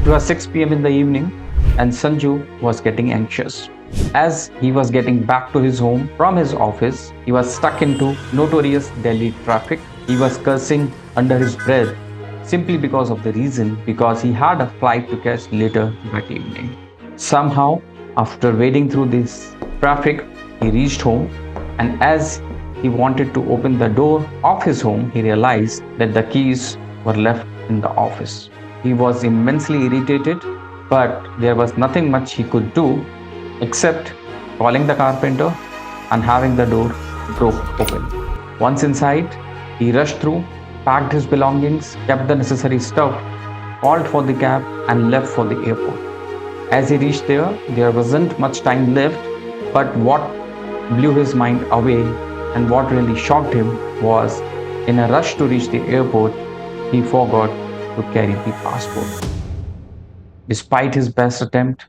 It was 6 p.m. in the evening, and Sanju was getting anxious. As he was getting back to his home from his office, he was stuck into notorious Delhi traffic. He was cursing under his breath simply because he had a flight to catch later that evening. Somehow, after wading through this traffic, he reached home, and as he wanted to open the door of his home, he realized that the keys were left in the office. He was immensely irritated, but there was nothing much he could do except calling the carpenter and having the door broke open. Once inside, he rushed through, packed his belongings, kept the necessary stuff, called for the cab, and left for the airport. As he reached there wasn't much time left, but what blew his mind away and what really shocked him was, in a rush to reach the airport, he forgot to carry the passport. Despite his best attempt,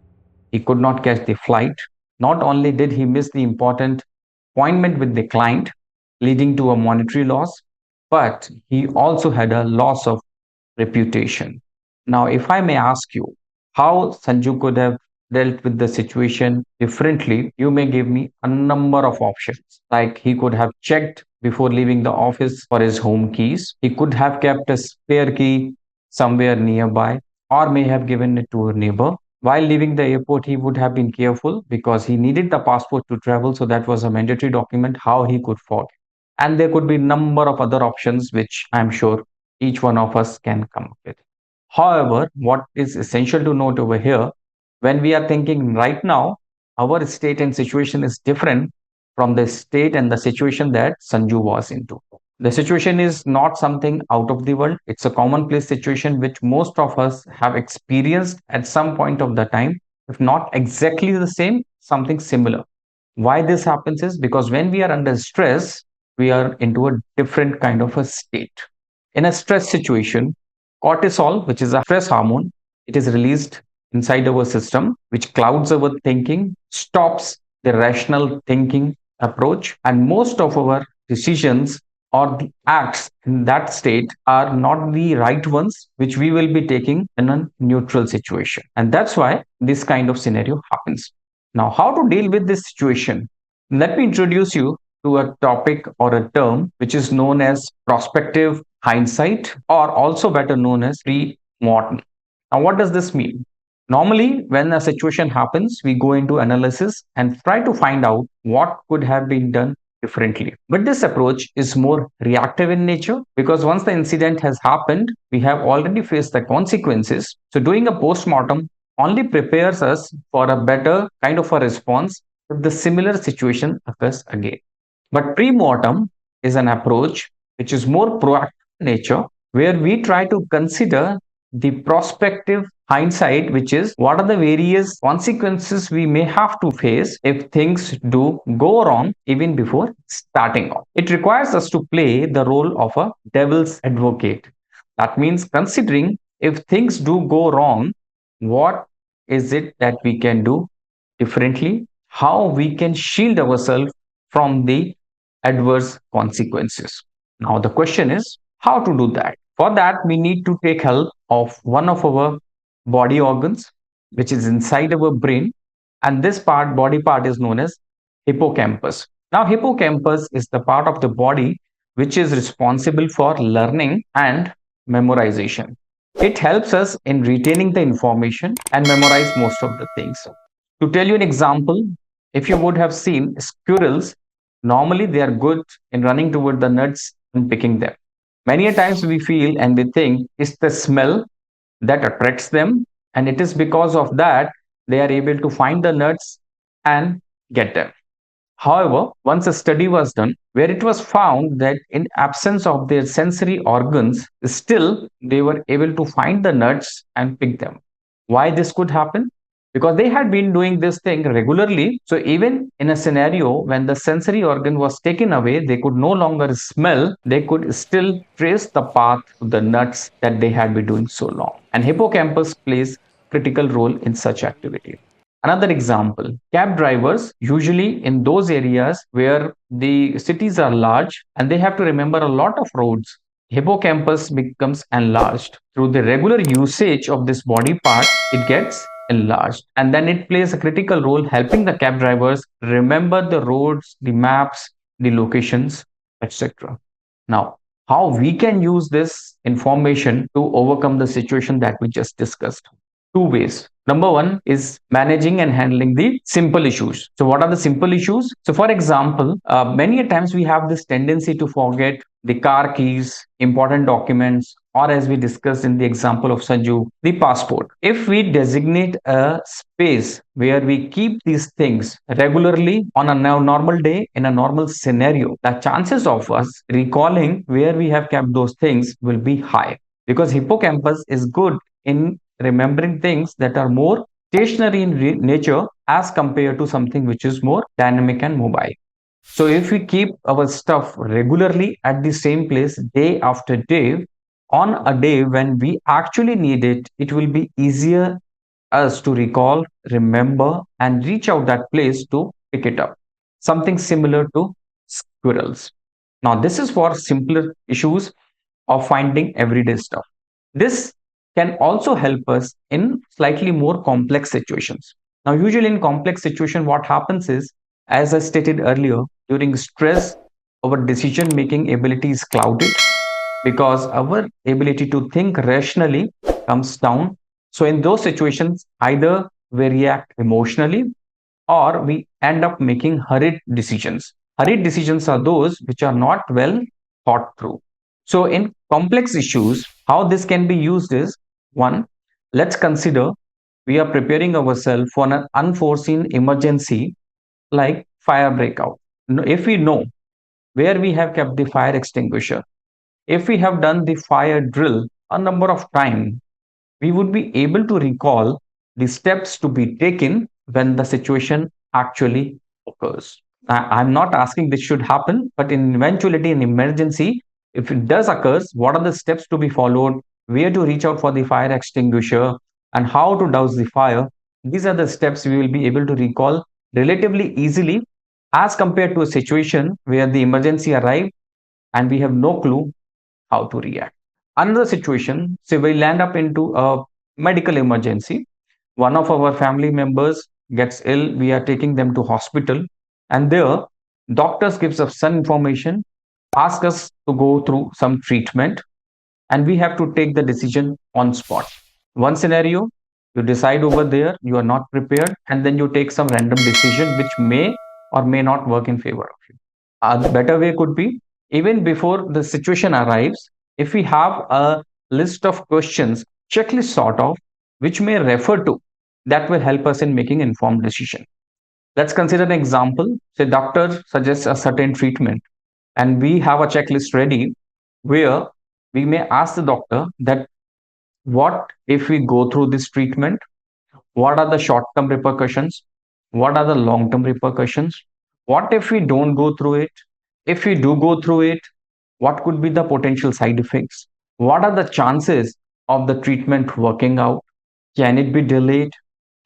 he could not catch the flight. Not only did he miss the important appointment with the client, leading to a monetary loss, but he also had a loss of reputation. Now, if I may ask you how Sanju could have dealt with the situation differently, you may give me a number of options. Like he could have checked before leaving the office for his home keys, he could have kept a spare key somewhere nearby, or may have given it to a neighbor. While leaving the airport, he would have been careful because he needed the passport to travel, so that was a mandatory document. How he could forget? And there could be number of other options which I'm sure each one of us can come up with. However, what is essential to note over here, when we are thinking right now, our state and situation is different from the state and the situation that Sanju was into. The situation is not something out of the world. It's a commonplace situation which most of us have experienced at some point of the time, if not exactly the same, something similar. Why this happens is because when we are under stress, we are into a different kind of a state. In a stress situation, cortisol, which is a stress hormone, it is released inside our system, which clouds our thinking, stops the rational thinking approach, and most of our decisions or the acts in that state are not the right ones, which we will be taking in a neutral situation. And that's why this kind of scenario happens. Now, how to deal with this situation? Let me introduce you to a topic or a term which is known as prospective hindsight, or also better known as pre-mortem. Now, what does this mean? Normally, when a situation happens, we go into analysis and try to find out what could have been done differently. But this approach is more reactive in nature because once the incident has happened, we have already faced the consequences. So, doing a post-mortem only prepares us for a better kind of a response if the similar situation occurs again. But pre-mortem is an approach which is more proactive in nature, where we try to consider the prospective hindsight, which is what are the various consequences we may have to face if things do go wrong even before starting off. It requires us to play the role of a devil's advocate. That means considering if things do go wrong, what is it that we can do differently? How we can shield ourselves from the adverse consequences. Now, the question is how to do that. For that, we need to take help of one of our body organs, which is inside our brain. And this body part, is known as hippocampus. Now, hippocampus is the part of the body which is responsible for learning and memorization. It helps us in retaining the information and memorize most of the things. To tell you an example, if you would have seen squirrels, normally they are good in running toward the nuts and picking them. Many a times we feel and we think it's the smell that attracts them, and it is because of that they are able to find the nuts and get them. However, once a study was done where it was found that in absence of their sensory organs, still they were able to find the nuts and pick them. Why this could happen? Because they had been doing this thing regularly. So even in a scenario when the sensory organ was taken away, they could no longer smell, they could still trace the path to the nuts that they had been doing so long. And hippocampus plays critical role in such activity. Another example, cab drivers, usually in those areas where the cities are large and they have to remember a lot of roads, hippocampus becomes enlarged. Through the regular usage of this body part, it gets enlarged. And then it plays a critical role helping the cab drivers remember the roads, the maps, the locations, etc. Now, how we can use this information to overcome the situation that we just discussed? Two ways. Number one is managing and handling the simple issues. So, what are the simple issues? So, for example, many a times we have this tendency to forget the car keys, important documents, or as we discussed in the example of Sanju, the passport. If we designate a space where we keep these things regularly on a normal day in a normal scenario, the chances of us recalling where we have kept those things will be high, because hippocampus is good in remembering things that are more stationary in nature as compared to something which is more dynamic and mobile. So if we keep our stuff regularly at the same place day after day, on a day when we actually need it, it will be easier us to recall, remember, and reach out that place to pick it up. Something similar to squirrels. Now, this is for simpler issues of finding everyday stuff. This can also help us in slightly more complex situations. Now, usually in complex situation, what happens is, as I stated earlier, during stress, our decision making ability is clouded because our ability to think rationally comes down. So, in those situations, either we react emotionally or we end up making hurried decisions. Hurried decisions are those which are not well thought through. So, in complex issues, how this can be used is one, let's consider we are preparing ourselves for an unforeseen emergency like fire breakout. If we know where we have kept the fire extinguisher, if we have done the fire drill a number of times, we would be able to recall the steps to be taken when the situation actually occurs. I'm not asking this should happen, but in eventuality, in emergency, if it does occurs, what are the steps to be followed, where to reach out for the fire extinguisher, and how to douse the fire? These are the steps we will be able to recall relatively easily as compared to a situation where the emergency arrived and we have no clue how to react. Another situation, say we land up into a medical emergency. One of our family members gets ill, we are taking them to hospital, and there doctors gives us some information, ask us to go through some treatment, and we have to take the decision on spot. One scenario, you decide over there, you are not prepared, and then you take some random decision which may or may not work in favor of you. A better way could be, even before the situation arrives, if we have a list of questions, checklist sort of, which may refer to, that will help us in making informed decision. Let's consider an example. Say doctor suggests a certain treatment and we have a checklist ready where we may ask the doctor that what if we go through this treatment, what are the short term repercussions, what are the long term repercussions, what if we don't go through it, if we do go through it, what could be the potential side effects, what are the chances of the treatment working out, can it be delayed,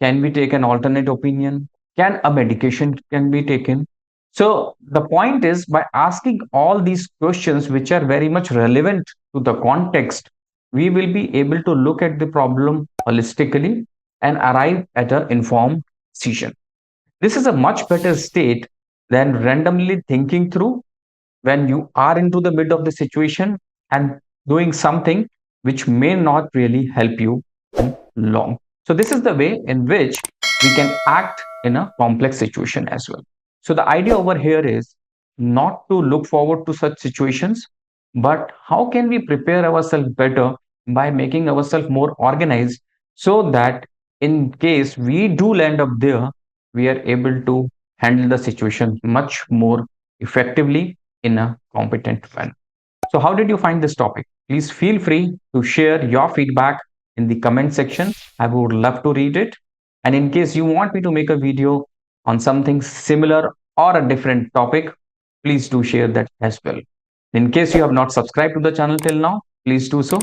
can we take an alternate opinion, can a medication can be taken. So the point is, by asking all these questions which are very much relevant to the context, we will be able to look at the problem holistically and arrive at an informed decision. This is a much better state than randomly thinking through when you are into the mid of the situation and doing something which may not really help you in long. So this is the way in which we can act in a complex situation as well. So the idea over here is not to look forward to such situations, but how can we prepare ourselves better by making ourselves more organized so that in case we do land up there, we are able to handle the situation much more effectively in a competent manner. So, how did you find this topic? Please feel free to share your feedback in the comment section. I would love to read it. And in case you want me to make a video on something similar or a different topic, please do share that as well. In case you have not subscribed to the channel till now, please do so.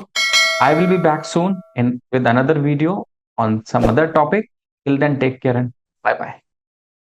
I will be back soon with another video on some other topic. Till then, take care and bye bye.